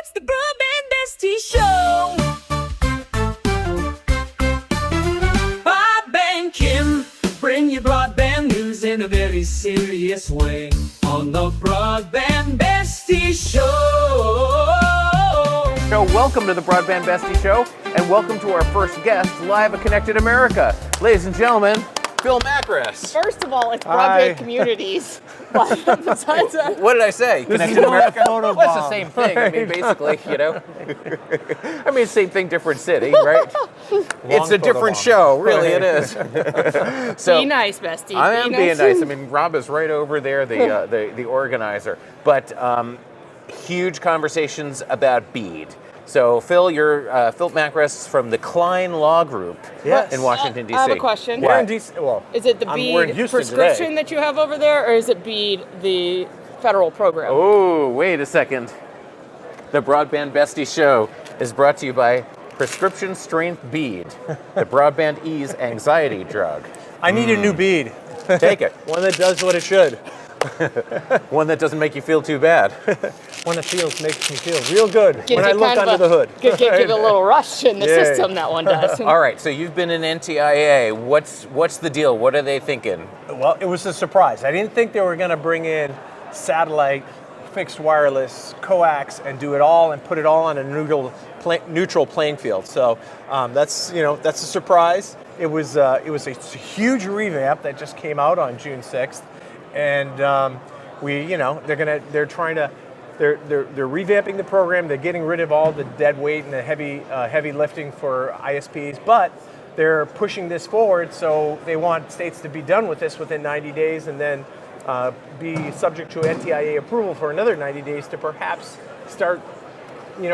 It's the Broadband Besties Show. Bob and Kim bring you broadband news in a very serious way on the Broadband Besties Show. So welcome to the Broadband Bestie Show, and welcome to our first guest live at Connected America. Ladies and gentlemen, Phil Macres. First of all, it's Broadband Communities. But besides that, What did I say? Connected America? photo Well, it's the bomb. same thing. I mean, basically, you know. I mean, same thing, different city, right? It's a photo different bomb. show, really. It is. So be nice, Bestie. I am being nice. I mean, Rob is right over there, the organizer. But huge conversations about BEAD. So, Phil, you're Phil Macres from the Klein Law Group Yes. in Washington, D.C. I have a question. We're in DC. Well, Is it the we're in BEAD Houston prescription today. that you have over there, or is it BEAD, the federal program? Oh, wait a second. The Broadband Bestie Show is brought to you by Prescription Strength BEAD, the Broadband Ease anxiety drug. I need a new bead. Take it. One that does what it should. One that doesn't make you feel too bad. One that makes me feel real good Gives when I you look kind of under the hood. Give it a little rush in the Yeah. system, that one does. All right, so you've been in NTIA. What's the deal? What are they thinking? Well, it was a surprise. I didn't think they were going to bring in satellite, fixed wireless, coax, and do it all and put it all on a neutral playing field. So that's a surprise. It was a huge revamp that just came out on June 6th, and they're revamping the program. They're getting rid of all the dead weight and the heavy lifting for ISPs, but they're pushing this forward. So they want states to be done with this within 90 days, and then be subject to NTIA approval for another 90 days to perhaps start,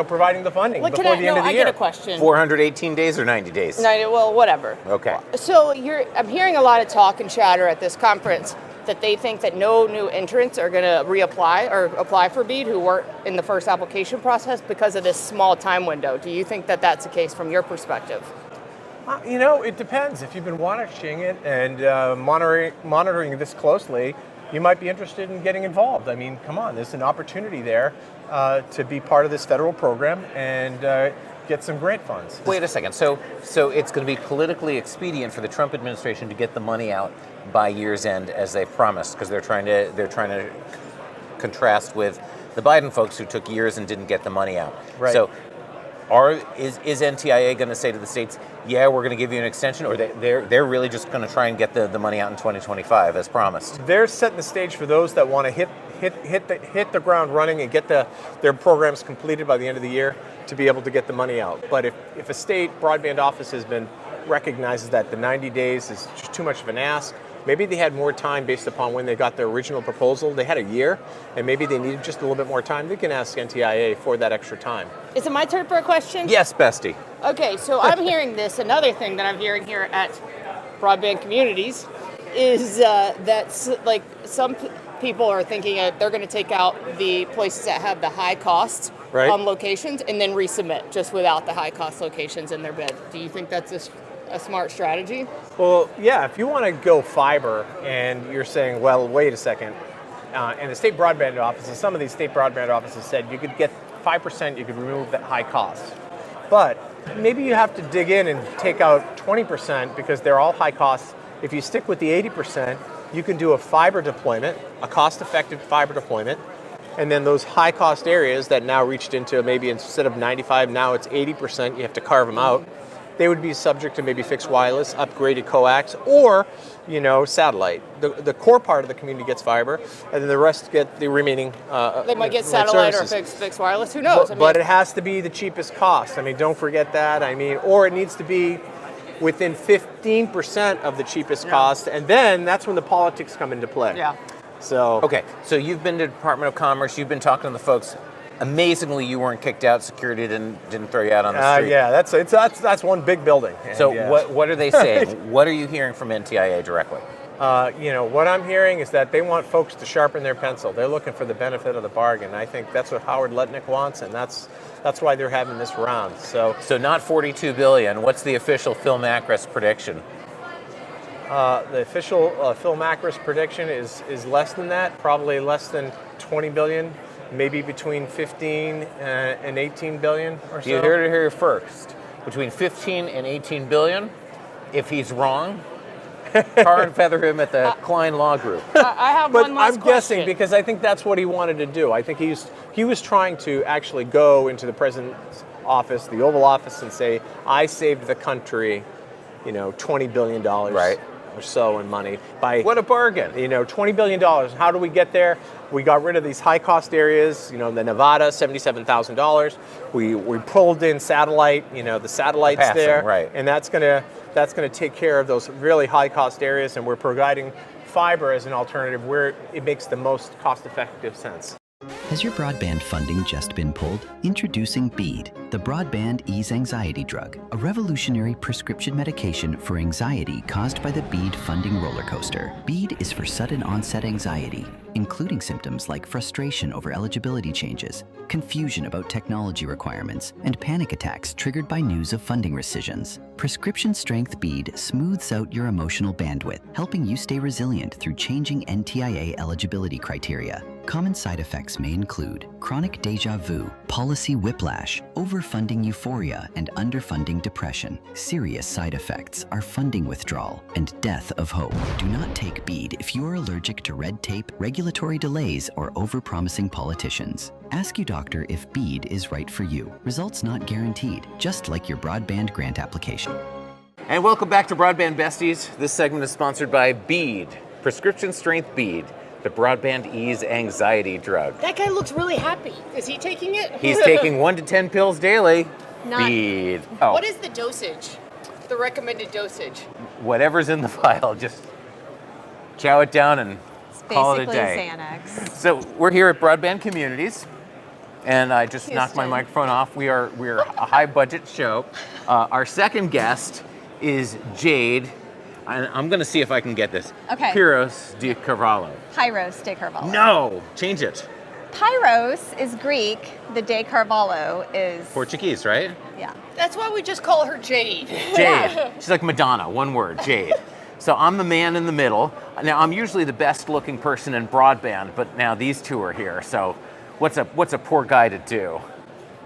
providing the funding before the end of the I year. get a question. 418 days or 90 days? Well, whatever. Okay. So I'm hearing a lot of talk and chatter at this conference that they think that no new entrants are going to reapply or apply for BEAD who weren't in the first application process because of this small time window. Do you think that that's the case from your perspective? It depends. If you've been watching it and monitoring this closely, you might be interested in getting involved. I mean, come on, there's an opportunity there to be part of this federal program and get some grant funds. Wait a second. So it's going to be politically expedient for the Trump administration to get the money out by year's end, as they promised, because they're trying to contrast with the Biden folks who took years and didn't get the money out. Right. So, is NTIA going to say to the states, yeah, we're going to give you an extension, or they're really just going to try and get the money out in 2025 as promised? They're setting the stage for those that want to hit the ground running and get their programs completed by the end of the year to be able to get the money out. But if a state broadband office recognizes that the 90 days is just too much of an ask, maybe they had more time based upon when they got their original proposal. They had a year, and maybe they needed just a little bit more time. They can ask NTIA for that extra time. Is it my turn for a question? Yes, Bestie. Okay, so I'm hearing this. Another thing that I'm hearing here at Broadband Communities is that some people are thinking they're going to take out the places that have the high cost Right. locations and then resubmit just without the high cost locations in their bid. Do you think that's a smart strategy? Well, yeah, if you want to go fiber and you're saying, well, wait a second, and the state broadband offices, some of these state broadband offices said you could get 5%, you could remove that high cost. But maybe you have to dig in and take out 20% because they're all high costs. If you stick with the 80%, you can do a fiber deployment, a cost-effective fiber deployment, and then those high-cost areas that now reached into maybe instead of 95, now it's 80%, you have to carve them out. They would be subject to maybe fixed wireless, upgraded coax, or satellite. The core part of the community gets fiber, and then the rest get the remaining. They might get satellite or fixed wireless. Who knows? But it has to be the cheapest cost. I mean, don't forget that. I mean, or it needs to be within 15% of the cheapest cost, and then that's when the politics come into play. Yeah. So Okay, so you've been to Department of Commerce, you've been talking to the folks. Amazingly, you weren't kicked out. Security didn't throw you out on the street. yeah, that's one big building. So And, what are they saying? What are you hearing from NTIA directly? What I'm hearing is that they want folks to sharpen their pencil. They're looking for the benefit of the bargain. I think that's what Howard Lutnick wants, and that's why they're having this round. So not $42 billion. What's the official Phil Macres prediction? the official Phil Macres prediction is less than that, probably less than $20 billion. maybe between 15 and 18 billion or so. You heard it here first. Between 15 and 18 billion. If he's wrong, tar and feather him at the Klein Law Group. I have But one last I'm question. guessing because I think that's what he wanted to do. I think he was trying to actually go into the president's office, the Oval Office, and say, I saved the country, $20 billion Right. or so in money by What a bargain. $20 billion. How do we get there? We got rid of these high cost areas, the Nevada, $77,000. We pulled in satellite, the satellites Passing, there. right. And that's gonna take care of those really high cost areas, and we're providing fiber as an alternative where it makes the most cost effective sense. Has your broadband funding just been pulled? Introducing BEAD, the Broadband Ease Anxiety Drug, a revolutionary prescription medication for anxiety caused by the BEAD funding roller coaster. BEAD is for sudden onset anxiety, including symptoms like frustration over eligibility changes, confusion about technology requirements, and panic attacks triggered by news of funding rescissions. Prescription strength BEAD smooths out your emotional bandwidth, helping you stay resilient through changing NTIA eligibility criteria. Common side effects may include chronic deja vu, policy whiplash, overfunding euphoria, and underfunding depression. Serious side effects are funding withdrawal and death of hope. Do not take BEAD if you are allergic to red tape, regulatory delays, or overpromising politicians. Ask your doctor if BEAD is right for you. Results not guaranteed, just like your broadband grant application. And welcome back to Broadband Besties. This segment is sponsored by BEAD, prescription strength BEAD, the Broadband Ease Anxiety Drug. That guy looks really happy. Is he taking it? He's taking 1 to 10 pills daily. Not- BEAD. Oh, What is the dosage? The recommended dosage? whatever's in the file, just chow it down and call it a Basically day. Xanax. So we're here at Broadband Communities, and I just knocked my Houston. microphone off. We're a high budget show. Our second guest is Jade. I'm going to see if I can get this. Okay. Piros de Carvalho. Piros de carvalho. No, change it. Piros is Greek. The de carvalho is Portuguese, right? yeah. That's why we just call her Jade. Jade. She's like Madonna, one word, Jade. So I'm the man in the middle. Now I'm usually the best looking person in broadband, but now these two are here. So what's a poor guy to do?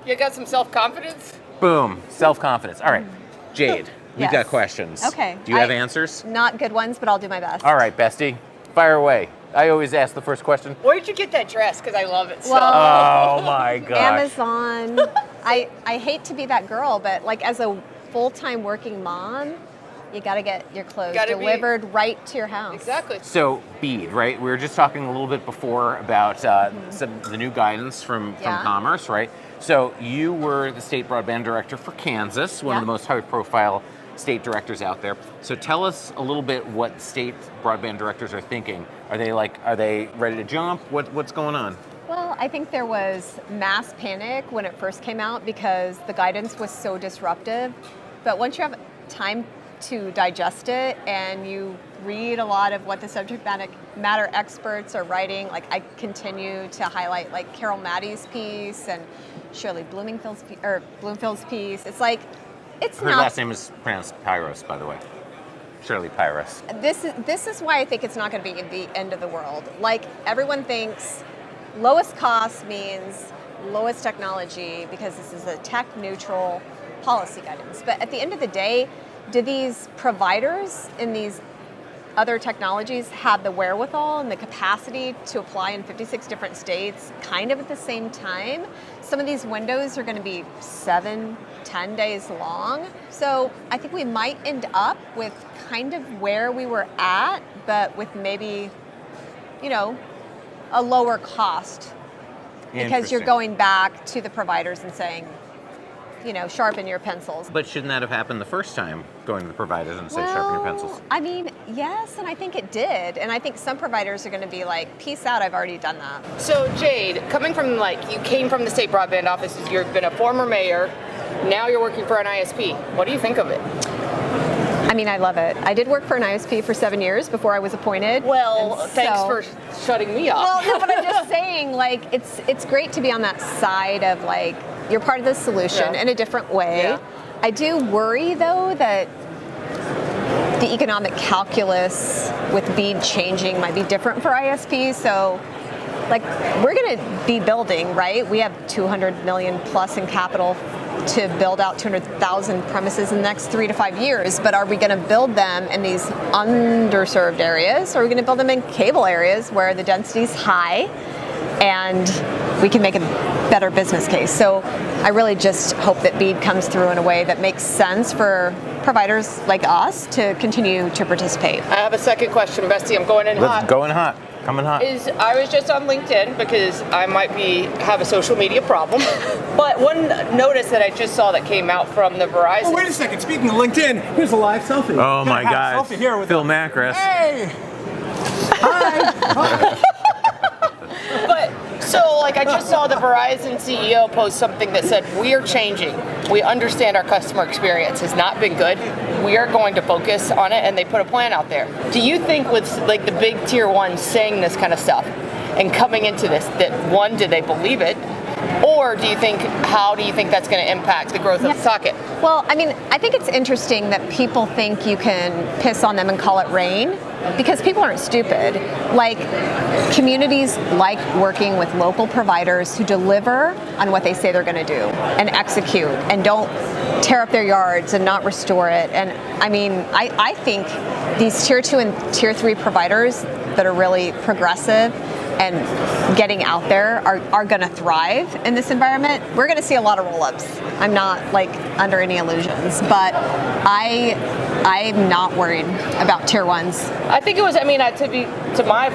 You got some self-confidence? Boom, self-confidence. All right, Jade, we've Yes. got questions. Okay. Do you have answers? Not good ones, but I'll do my best. All right, Bestie, fire away. I always ask the first question. Where'd you get that dress? Because I love it so. Oh my gosh. Amazon. I hate to be that girl, but like as a full-time working mom, you got to get your clothes Gotta be- delivered right to your house. Exactly. So BEAD, right? We were just talking a little bit before about the new guidance from Yeah. Commerce, right? So you were the state broadband director for Kansas, one of Yeah. the most high-profile state directors out there. So tell us a little bit what state broadband directors are thinking. Are they ready to jump? What's going on? Well, I think there was mass panic when it first came out because the guidance was so disruptive. But once you have time to digest it and you read a lot of what the subject matter experts are writing, like I continue to highlight like Carol Maddie's piece and Shirley Bloomfield's piece. It's like it's Her not. last name is pronounced Piros, by the way. Shirley Piros. This is why I think it's not going to be the end of the world. Like everyone thinks, lowest cost means lowest technology because this is a tech neutral policy guidance. But at the end of the day, do these providers in these other technologies have the wherewithal and the capacity to apply in 56 different states kind of at the same time? Some of these windows are going to be 7, 10 days long. So I think we might end up with kind of where we were at, but with maybe, a lower cost because you're Interesting. going back to the providers and saying, sharpen your pencils. But shouldn't that have happened the first time, going to the providers and say sharpen your pencils? I mean, yes, and I think it did. And I think some providers are going to be like, peace out, I've already done that. So Jade, coming from you came from the State Broadband Offices, you've been a former mayor, now you're working for an ISP. What do you think of it? I mean, I love it. I did work for an ISP for 7 years before I was appointed. Well, and thanks so- for shutting me up. Well, no, but I'm just saying, like, it's great to be on that side of like you're part of the solution Yeah. in a different way. Yeah. I do worry though that the economic calculus with BEAD changing might be different for ISPs. So like we're going to be building, right? We have 200 million plus in capital to build out 200,000 premises in the next 3 to 5 years, but are we going to build them in these underserved areas, or are we going to build them in cable areas where the density is high and we can make a better business case? So I really just hope that BEAD comes through in a way that makes sense for providers like us to continue to participate. I have a second question, Bestie. I'm going in hot. Going hot. Coming hot. I was just on LinkedIn because I might have a social media problem. But one notice that I just saw that came out from the Verizon. Oh, wait a second. Speaking of LinkedIn, here's a live selfie. Oh my Have a God. selfie here with Phil Macres. Hey. Hi. But so, like, I just saw the Verizon CEO post something that said, "We are changing. We understand our customer experience has not been good. We are going to focus on it," and they put a plan out there. Do you think with like the big tier ones saying this kind of stuff and coming into this, that one, do they believe it? Or how do you think that's going to impact the growth of the socket? Well, I mean, I think it's interesting that people think you can piss on them and call it rain, because people aren't stupid. Like, communities like working with local providers who deliver on what they say they're going to do and execute and don't tear up their yards and not restore it. And I mean, I think these tier 2 and tier 3 providers that are really progressive and getting out there are going to thrive in this environment. We're going to see a lot of roll-ups. I'm not like under any illusions, but I'm not worried about tier ones. I think it was, to my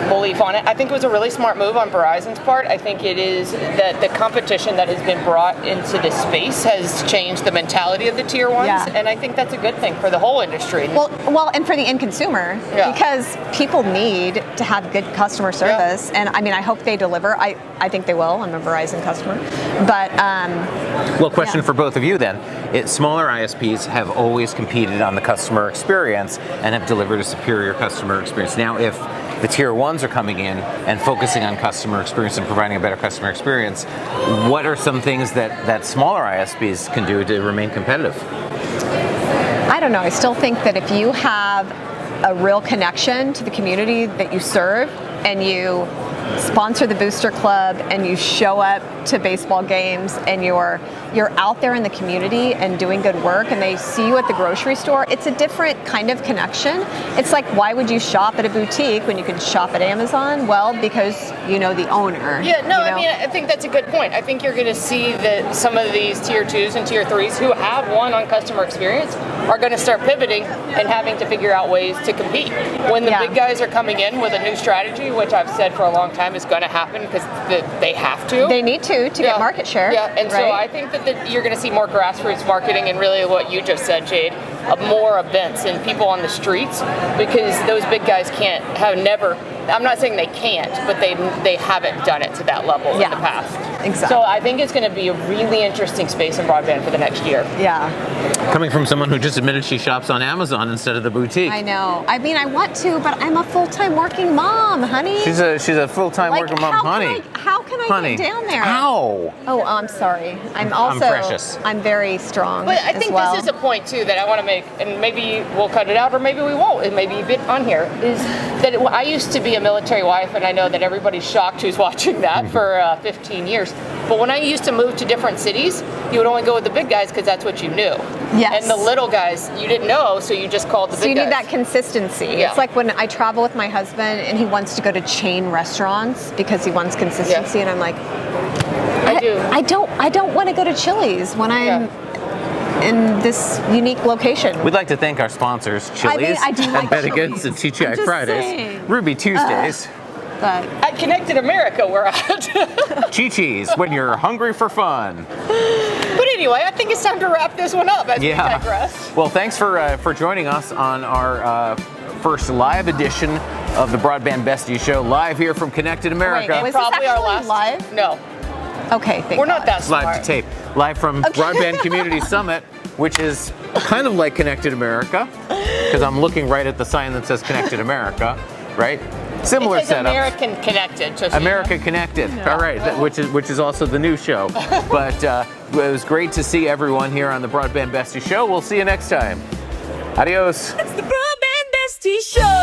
belief on it, I think it was a really smart move on Verizon's part. I think it is that the competition that has been brought into this space has changed the mentality of the tier ones, and I think that's a good thing for the whole industry. Well, and for the end consumer, because people need to have good customer service, and I mean, I hope they deliver. I think they will. I'm a Verizon customer, but well, question for both of you then. Smaller ISPs have always competed on the customer experience and have delivered a superior customer experience. Now, if the tier ones are coming in and focusing on customer experience and providing a better customer experience, what are some things that smaller ISPs can do to remain competitive? I don't know. I still think that if you have a real connection to the community that you serve, and you sponsor the Booster Club, and you show up to baseball games, and you're out there in the community and doing good work, and they see you at the grocery store, it's a different kind of connection. It's like, why would you shop at a boutique when you can shop at Amazon? Well, because you know the owner. Yeah, no, I mean, I think that's a good point. I think you're going to see that some of these tier 2s and tier 3s who have won on customer experience are going to start pivoting and having to figure out ways to compete. When the big guys are coming in with a new strategy, which I've said for a long time is going to happen because they have to. They need to get market share. Yeah, and so I think that you're going to see more grassroots marketing and really what you just said, Jade, more events and people on the streets, because those big guys I'm not saying they can't, but they haven't done it to that level in the past. Exactly. So I think it's going to be a really interesting space in broadband for the next year. Yeah. Coming from someone who just admitted she shops on Amazon instead of the boutique. I know. I mean, I want to, but I'm a full-time working mom, honey. She's a full-time working mom, honey. How can I get down there? How? Oh, I'm sorry. I'm precious. I'm very strong. But I think this is a point too that I want to make, and maybe we'll cut it out, or maybe we won't. It may be a bit on here. Is that I used to be a military wife, and I know that everybody's shocked who's watching that for 15 years. But when I used to move to different cities, you would only go with the big guys because that's what you knew. Yes. And the little guys you didn't know, so you just called the big guys. So you need that consistency. Yeah. It's like when I travel with my husband and he wants to go to chain restaurants because he wants consistency, and I'm like, I don't want to go to Chili's when I'm in this unique location. We'd like to thank our sponsors, Chili's, I do like and Bennigan's, and TGI Fridays, saying. Ruby Tuesdays, But At Connected America, we're at. Chi-Chi's, when you're hungry for fun. But anyway, I think it's time to wrap this one up as we digress. Well, thanks for joining us on our first live edition of the Broadband Besties show, live here from Connected America. Wait, was Probably this our actually last live? No. Okay, thank We're not that smart. Live to tape, live from Broadband Community Summit, which is kind of like Connected America, because I'm looking right at the sign that says Connected America, right? Similar It says setup. American Connected. Just America Connected. All right, which is also the new show. But it was great to see everyone here on the Broadband Besties show. We'll see you next time. Adios. It's the Broadband Besties Show.